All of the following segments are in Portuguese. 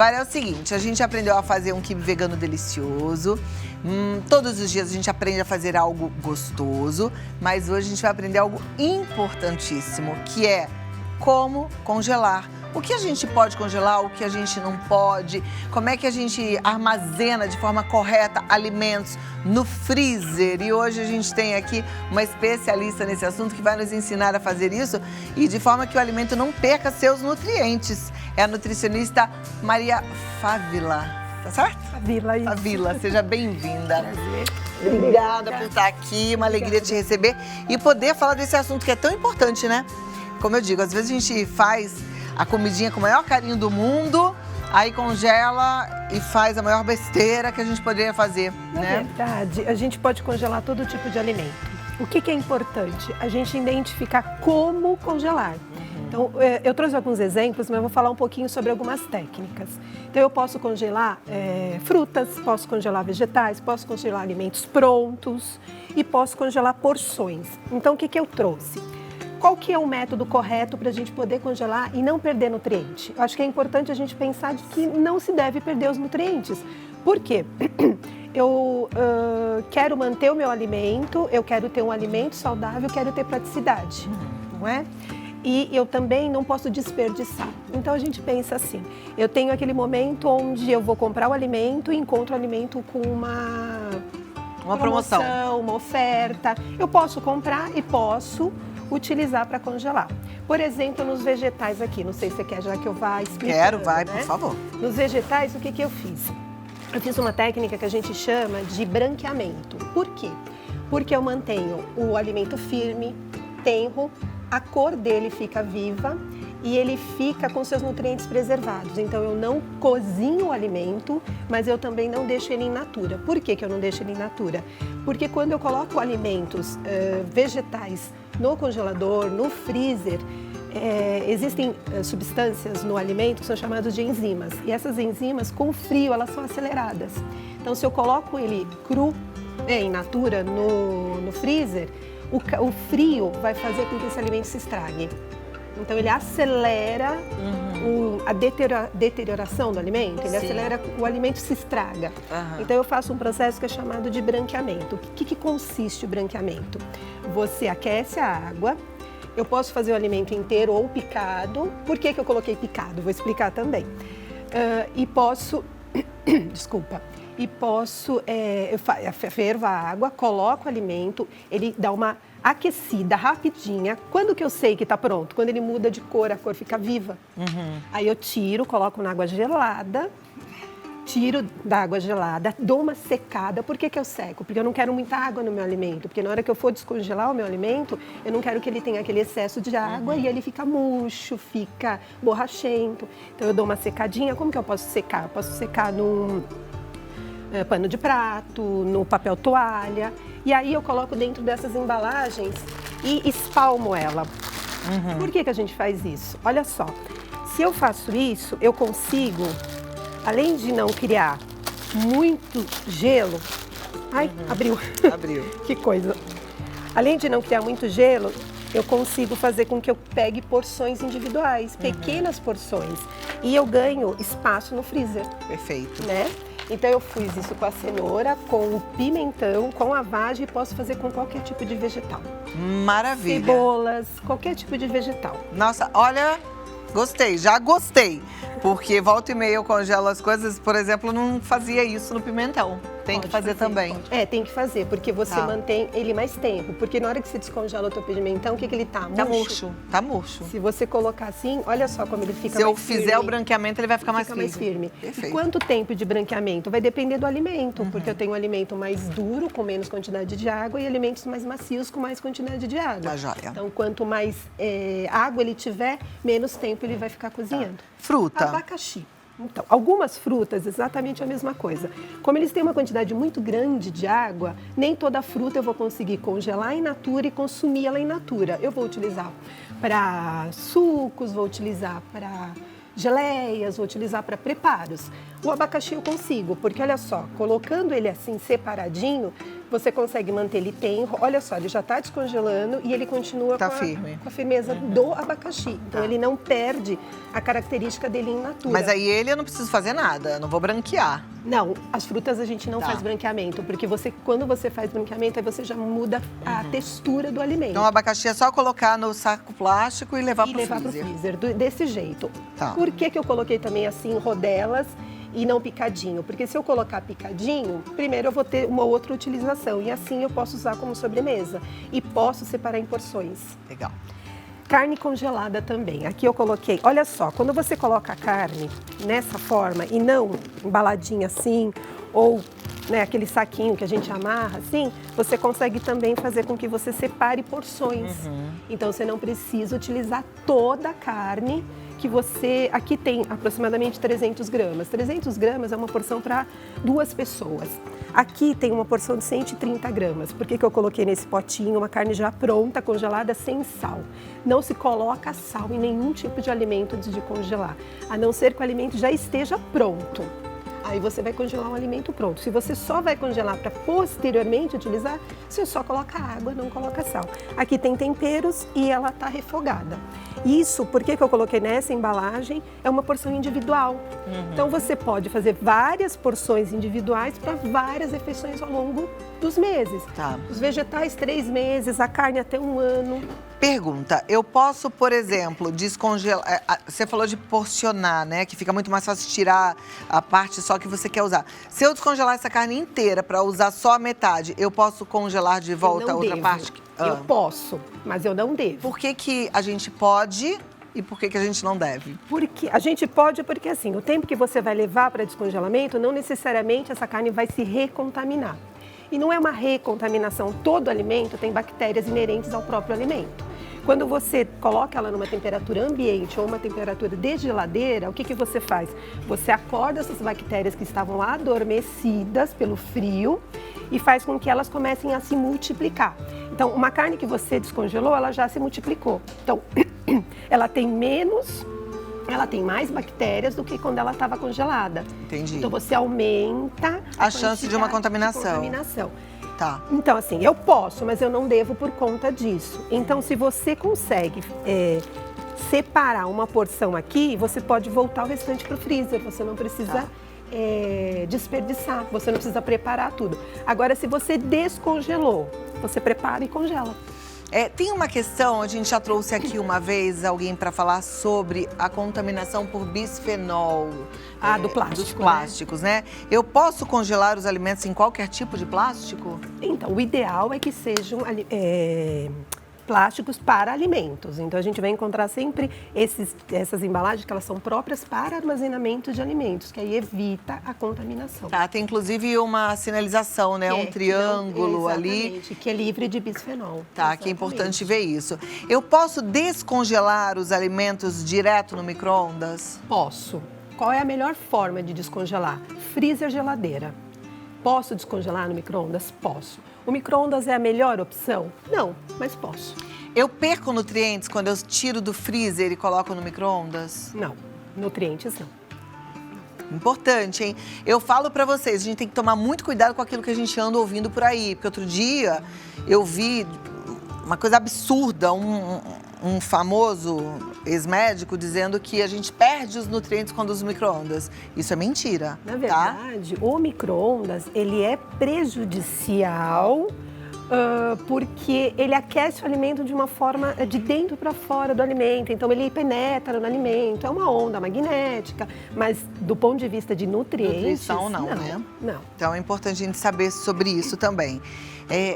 Agora é o seguinte, a gente aprendeu a fazer um quibe vegano delicioso. Todos os dias a gente aprende a fazer algo gostoso, mas hoje a gente vai aprender algo importantíssimo, que é como congelar. O que a gente pode congelar, o que a gente não pode, como é que a gente armazena de forma correta alimentos no freezer. E hoje a gente tem aqui uma especialista nesse assunto que vai nos ensinar a fazer isso e de forma que o alimento não perca seus nutrientes. É a nutricionista Maria Fávila, tá certo? Fávila, isso. Fávila, seja bem-vinda. Prazer. Obrigada por estar aqui, uma alegria te receber e poder falar desse assunto que é tão importante, né? Como eu digo, às vezes a gente faz a comidinha com o maior carinho do mundo, aí congela e faz a maior besteira que a gente poderia fazer, né? Na verdade, a gente pode congelar todo tipo de alimento. O que é importante? A gente identificar como congelar. Então, eu trouxe alguns exemplos, mas eu vou falar um pouquinho sobre algumas técnicas. Então, eu posso congelar frutas, posso congelar vegetais, posso congelar alimentos prontos e posso congelar porções. Então, o que eu trouxe? Qual que é o método correto para a gente poder congelar e não perder nutriente? Eu acho que é importante a gente pensar de que não se deve perder os nutrientes. Por quê? Eu quero manter o meu alimento, eu quero ter um alimento saudável, quero ter praticidade, não é? E eu também não posso desperdiçar. Então a gente pensa assim, eu tenho aquele momento onde eu vou comprar o alimento e encontro o alimento com uma promoção, uma oferta. Eu posso comprar e posso utilizar para congelar. Por exemplo, nos vegetais aqui, não sei se você quer já que eu vá explicando. Quero, vai, né? por favor. Nos vegetais, o que eu fiz? Eu fiz uma técnica que a gente chama de branqueamento. Por quê? Porque eu mantenho o alimento firme, tenro, a cor dele fica viva e ele fica com seus nutrientes preservados. Então, eu não cozinho o alimento, mas eu também não deixo ele in natura. Por que eu não deixo ele in natura? Porque quando eu coloco alimentos vegetais no congelador, no freezer, existem substâncias no alimento que são chamadas de enzimas. E essas enzimas, com frio, elas são aceleradas. Então, se eu coloco ele cru, in natura, no freezer, o frio vai fazer com que esse alimento se estrague. Então, ele acelera a deterioração do alimento, ele acelera, o alimento se estraga. Então, eu faço um processo que é chamado de branqueamento. O que consiste o branqueamento? Você aquece a água, eu posso fazer o alimento inteiro ou picado. Por que eu coloquei picado? Vou explicar também. E posso, desculpa, eu fervo a água, coloco o alimento, ele dá uma aquecida rapidinha. Quando que eu sei que está pronto? Quando ele muda de cor, a cor fica viva. Aí eu tiro, coloco na água gelada, tiro da água gelada, dou uma secada. Por que eu seco? Porque eu não quero muita água no meu alimento. Porque na hora que eu for descongelar o meu alimento, eu não quero que ele tenha aquele excesso de água e ele fica murcho, fica borrachento. Então eu dou uma secadinha. Como que eu posso secar? Eu posso secar num pano de prato, no papel toalha. E aí eu coloco dentro dessas embalagens e espalmo ela. Por que a gente faz isso? Olha só, se eu faço isso, eu consigo, além de não criar muito gelo... Ai, abriu. Abriu. Que coisa. Além de não criar muito gelo, eu consigo fazer com que eu pegue porções individuais, pequenas porções. E eu ganho espaço no freezer. Perfeito. Né? Então, eu fiz isso com a cenoura, com o pimentão, com a vagem e posso fazer com qualquer tipo de vegetal. Maravilha. Cebolas, qualquer tipo de vegetal. Nossa, olha, gostei, já gostei. Porque volta e meia eu congelo as coisas, por exemplo, eu não fazia isso no pimentão. Tem que fazer também. Pode. Tem que fazer, porque você mantém ele mais tempo. Porque na hora que você descongela o teu pimentão, o que ele tá? Tá murcho. Tá murcho. Se você colocar assim, olha só como ele fica mais firme. Se eu fizer o branqueamento, ele vai ficar mais firme. Perfeito. E quanto tempo de branqueamento? Vai depender do alimento, porque eu tenho um alimento mais duro, com menos quantidade de água, e alimentos mais macios, com mais quantidade de água. Tá joia. Então, quanto mais água ele tiver, menos tempo ele vai ficar cozinhando. Fruta. Abacaxi. Então, algumas frutas, exatamente a mesma coisa. Como eles têm uma quantidade muito grande de água, nem toda fruta eu vou conseguir congelar in natura e consumir ela in natura. Eu vou utilizar para sucos, vou utilizar para geleias, vou utilizar para preparos. O abacaxi eu consigo, porque olha só, colocando ele assim separadinho, você consegue manter ele tenro. Olha só, ele já está descongelando e ele continua firme. Com a firmeza do abacaxi. Então, ele não perde a característica dele in natura. Mas aí eu não preciso fazer nada, eu não vou branquear. Não, as frutas a gente não faz branqueamento, porque quando você faz branqueamento, aí você já muda a textura do alimento. Então, o abacaxi é só colocar no saco plástico e levar para o freezer. Desse jeito. Tá. Por que eu coloquei também assim, rodelas e não picadinho? Porque se eu colocar picadinho, primeiro eu vou ter uma outra utilização. E assim eu posso usar como sobremesa. E posso separar em porções. Legal. Carne congelada também. Aqui eu coloquei, olha só, quando você coloca a carne nessa forma e não embaladinha assim, ou aquele saquinho que a gente amarra assim, você consegue também fazer com que você separe porções. Então você não precisa utilizar toda a carne que você... Aqui tem aproximadamente 300 gramas. 300 gramas é uma porção para 2 pessoas. Aqui tem uma porção de 130 gramas. Por que eu coloquei nesse potinho uma carne já pronta, congelada, sem sal? Não se coloca sal em nenhum tipo de alimento antes de congelar, a não ser que o alimento já esteja pronto. Aí você vai congelar um alimento pronto. Se você só vai congelar para posteriormente utilizar, você só coloca água, não coloca sal. Aqui tem temperos e ela está refogada. Isso, por que eu coloquei nessa embalagem? É uma porção individual. Então você pode fazer várias porções individuais para várias refeições ao longo dos meses. Tá. Os vegetais, 3 meses, a carne até 1 ano. Pergunta, eu posso, por exemplo, descongelar... Você falou de porcionar, né? Que fica muito mais fácil tirar a parte só que você quer usar. Se eu descongelar essa carne inteira para usar só a metade, eu posso congelar de volta a outra parte? Eu posso, mas eu não devo. Por que a gente pode e por que a gente não deve? Porque a gente pode, porque assim, o tempo que você vai levar para descongelamento, não necessariamente essa carne vai se recontaminar. E não é uma recontaminação, todo alimento tem bactérias inerentes ao próprio alimento. Quando você coloca ela numa temperatura ambiente ou uma temperatura de geladeira, o que você faz? Você acorda essas bactérias que estavam adormecidas pelo frio e faz com que elas comecem a se multiplicar. Então, uma carne que você descongelou, ela já se multiplicou. Então, ela tem mais bactérias do que quando ela estava congelada. Entendi. Então, você aumenta a chance de uma contaminação. Tá. Então, assim, eu posso, mas eu não devo por conta disso. Então, se você consegue separar uma porção aqui, você pode voltar o restante para o freezer. Você não precisa desperdiçar, você não precisa preparar tudo. Agora, se você descongelou, você prepara e congela. Tem uma questão, a gente já trouxe aqui uma vez alguém para falar sobre a contaminação por bisfenol. Do plástico, dos plásticos, né? Eu posso congelar os alimentos em qualquer tipo de plástico? Então, o ideal é que sejam plásticos para alimentos. Então, a gente vai encontrar sempre essas embalagens que elas são próprias para armazenamento de alimentos, que aí evita a contaminação. Tá, tem inclusive uma sinalização, né? Um triângulo ali. Que é livre de bisfenol. Tá, que é importante ver isso. Eu posso descongelar os alimentos direto no micro-ondas? Posso. Qual é a melhor forma de descongelar? Freezer, geladeira. Posso descongelar no micro-ondas? Posso. O micro-ondas é a melhor opção? Não, mas posso. Eu perco nutrientes quando eu tiro do freezer e coloco no micro-ondas? Não, nutrientes não. Importante, hein? Eu falo pra vocês, a gente tem que tomar muito cuidado com aquilo que a gente anda ouvindo por aí. Porque outro dia eu vi uma coisa absurda, um famoso ex-médico dizendo que a gente perde os nutrientes quando usa o micro-ondas. Isso é mentira, Na verdade, o micro-ondas, ele é prejudicial porque ele aquece o alimento de uma forma de dentro para fora do alimento. Então, ele penetra no alimento. É uma onda magnética, mas do ponto de vista de nutrientes... Nutrição não, né? Não. Então, é importante a gente saber sobre isso também.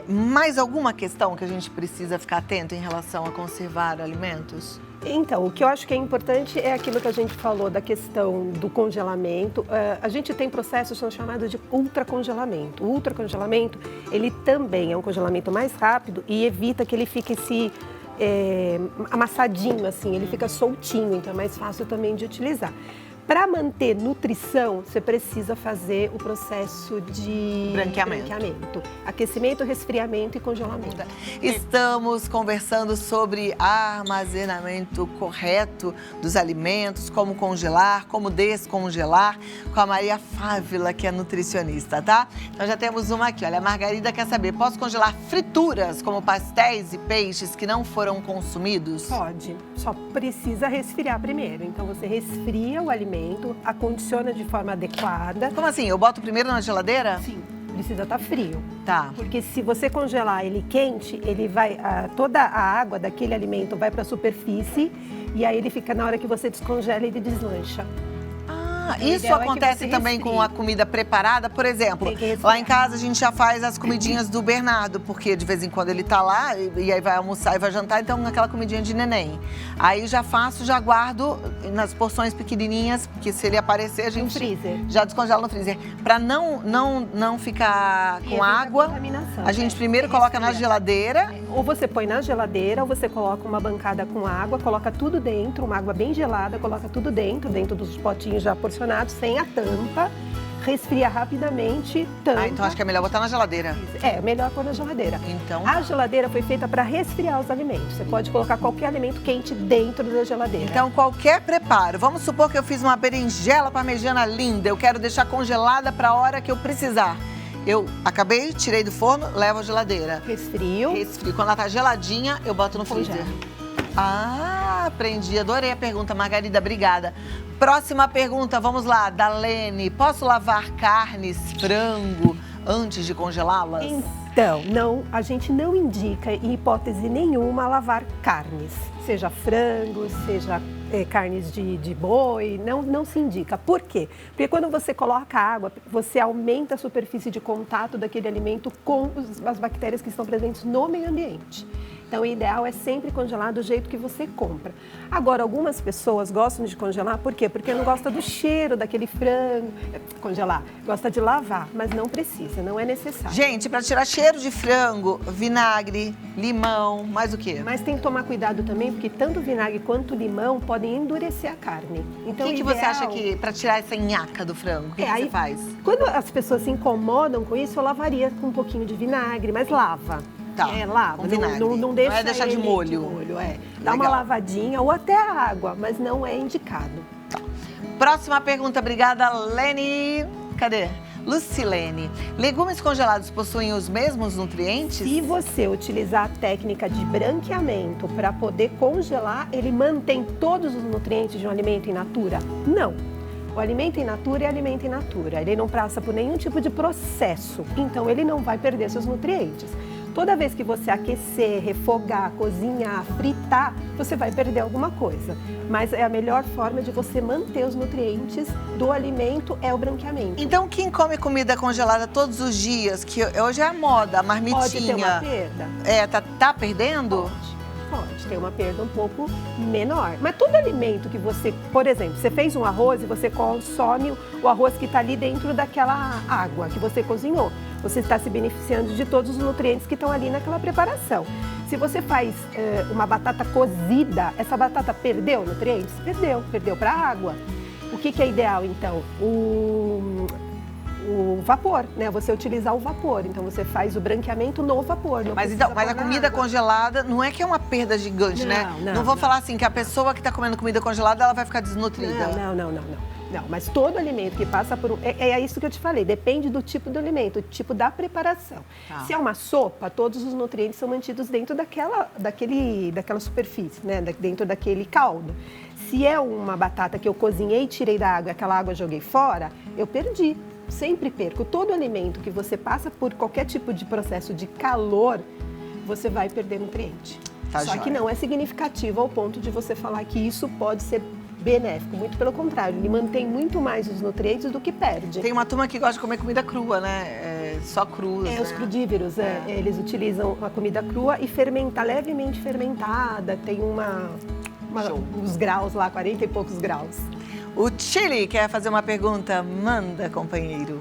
Mais alguma questão que a gente precisa ficar atento em relação a conservar alimentos? Então, o que eu acho que é importante é aquilo que a gente falou da questão do congelamento. A gente tem processos que são chamados de ultracongelamento. O ultracongelamento, ele também é um congelamento mais rápido e evita que ele fique amassadinho, assim, ele fica soltinho, então é mais fácil também de utilizar. Para manter nutrição, você precisa fazer o processo de branqueamento. Aquecimento, resfriamento e congelamento. Estamos conversando sobre armazenamento correto dos alimentos, como congelar, como descongelar, com a Maria Fávila, que é nutricionista, tá? Então já temos uma aqui, olha, a Margarida quer saber, posso congelar frituras, como pastéis e peixes que não foram consumidos? Pode, só precisa resfriar primeiro. Então você resfria o alimento, acondiciona de forma adequada. Como assim? Eu boto primeiro na geladeira? Sim, precisa estar frio. Tá. Porque se você congelar ele quente, ele vai, toda a água daquele alimento vai para a superfície e aí ele fica, na hora que você descongela, ele deslancha. Isso acontece também com a comida preparada, por exemplo, lá em casa a gente já faz as comidinhas do Bernardo, porque de vez em quando ele tá lá e aí vai almoçar e vai jantar, então aquela comidinha de neném. Aí já faço, já guardo nas porções pequenininhas, porque se ele aparecer a gente já descongela no freezer. Pra não ficar com água, a gente primeiro coloca na geladeira. Ou você põe na geladeira, ou você coloca uma bancada com água, coloca tudo dentro, uma água bem gelada, coloca tudo dentro dos potinhos já porcionados, sem a tampa, resfria rapidamente, tampa. Então acho que é melhor botar na geladeira. É, melhor pôr na geladeira. Então... A geladeira foi feita para resfriar os alimentos. Você pode colocar qualquer alimento quente dentro da geladeira. Então qualquer preparo. Vamos supor que eu fiz uma berinjela parmegiana linda, eu quero deixar congelada para a hora que eu precisar. Eu acabei, tirei do forno, levo à geladeira. Resfrio. Quando ela tá geladinha, eu boto no freezer. Aprendi. Adorei a pergunta, Margarida. Obrigada. Próxima pergunta, vamos lá, da Lene. Posso lavar carnes, frango, antes de congelá-las? Então, não, a gente não indica, em hipótese nenhuma, lavar carnes. Seja frango, seja carnes de boi, não se indica. Por quê? Porque quando você coloca água, você aumenta a superfície de contato daquele alimento com as bactérias que estão presentes no meio ambiente. Então, o ideal é sempre congelar do jeito que você compra. Agora, algumas pessoas gostam de congelar, por quê? Porque não gosta do cheiro daquele frango. Congelar, gosta de lavar, mas não precisa, não é necessário. Gente, para tirar cheiro de frango, vinagre, limão, mais o quê? Mas tem que tomar cuidado também, porque tanto o vinagre quanto o limão podem endurecer a carne. Então, o que você acha que, para tirar essa nhaca do frango, o que você faz? Quando as pessoas se incomodam com isso, eu lavaria com um pouquinho de vinagre, mas lava. Tá, lava, não deixa, não é deixar de molho. Dá uma lavadinha ou até a água, mas não é indicado. Tá. Próxima pergunta, obrigada, Lene. Cadê? Lucilene. Legumes congelados possuem os mesmos nutrientes? Se você utilizar a técnica de branqueamento para poder congelar, ele mantém todos os nutrientes de um alimento in natura? Não. O alimento in natura é alimento in natura. Ele não passa por nenhum tipo de processo, então ele não vai perder seus nutrientes. Toda vez que você aquecer, refogar, cozinhar, fritar, você vai perder alguma coisa. Mas é a melhor forma de você manter os nutrientes do alimento é o branqueamento. Então, quem come comida congelada todos os dias, que hoje é a moda, a marmitinha... Pode ter uma perda? Tá perdendo? Pode ter uma perda um pouco menor. Mas todo alimento que você, por exemplo, você fez um arroz e você consome o arroz que está ali dentro daquela água que você cozinhou. Você está se beneficiando de todos os nutrientes que estão ali naquela preparação. Se você faz uma batata cozida, essa batata perdeu nutrientes? Perdeu para a água. O que é ideal, então? O vapor, né? Você utilizar o vapor. Então, você faz o branqueamento no vapor. Mas a comida congelada não é que é uma perda gigante, né? Não vou falar assim que a pessoa que está comendo comida congelada, ela vai ficar desnutrida. Não, mas todo alimento que passa por é isso que eu te falei, depende do tipo do alimento, do tipo da preparação. Tá. Se é uma sopa, todos os nutrientes são mantidos dentro daquela superfície, né? Dentro daquele caldo. Se é uma batata que eu cozinhei, tirei da água, aquela água eu joguei fora, eu perdi. Sempre perco. Todo alimento que você passa por qualquer tipo de processo de calor, você vai perder nutriente. Só que não é significativo ao ponto de você falar que isso pode ser benéfico. Muito pelo contrário, ele mantém muito mais os nutrientes do que perde. Tem uma turma que gosta de comer comida crua, né? Só crua. Os crudíveros, eles utilizam a comida crua e levemente fermentada, tem uns graus lá, 40 e poucos graus. O Chile quer fazer uma pergunta. Manda, companheiro.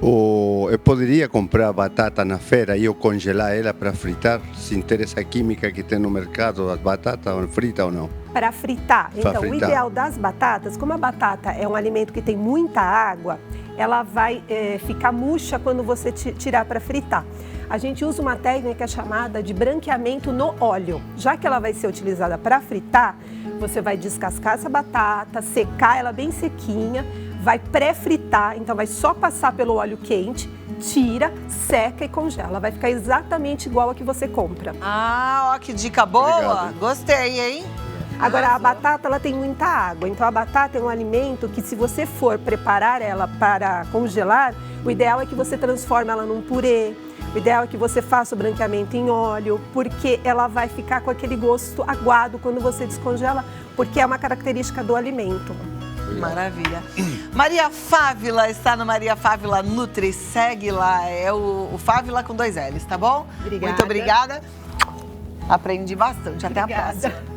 Eu poderia comprar batata na feira e eu congelar ela para fritar, sem ter essa química que tem no mercado, as batatas frita ou não? Para fritar. Pra Então, fritar. o ideal das batatas, como a batata é um alimento que tem muita água, ela vai ficar murcha quando você tirar para fritar. A gente usa uma técnica chamada de branqueamento no óleo. Já que ela vai ser utilizada para fritar, você vai descascar essa batata, secar ela bem sequinha, vai pré-fritar, então vai só passar pelo óleo quente, tira, seca e congela. Vai ficar exatamente igual a que você compra. Ah, ó, que dica boa. Obrigado. Gostei, hein? Agora, a Arrasou. batata, ela tem muita água. Então, a batata é um alimento que, se você for preparar ela para congelar, o ideal é que você transforme ela num purê. O ideal é que você faça o branqueamento em óleo, porque ela vai ficar com aquele gosto aguado quando você descongela, porque é uma característica do alimento. Maravilha. Maria Fávila está no Maria Fávila Nutri. Segue lá, é o Fávila com 2 L's, tá bom? Obrigada. Muito obrigada. Aprendi bastante. Até a Obrigada. próxima.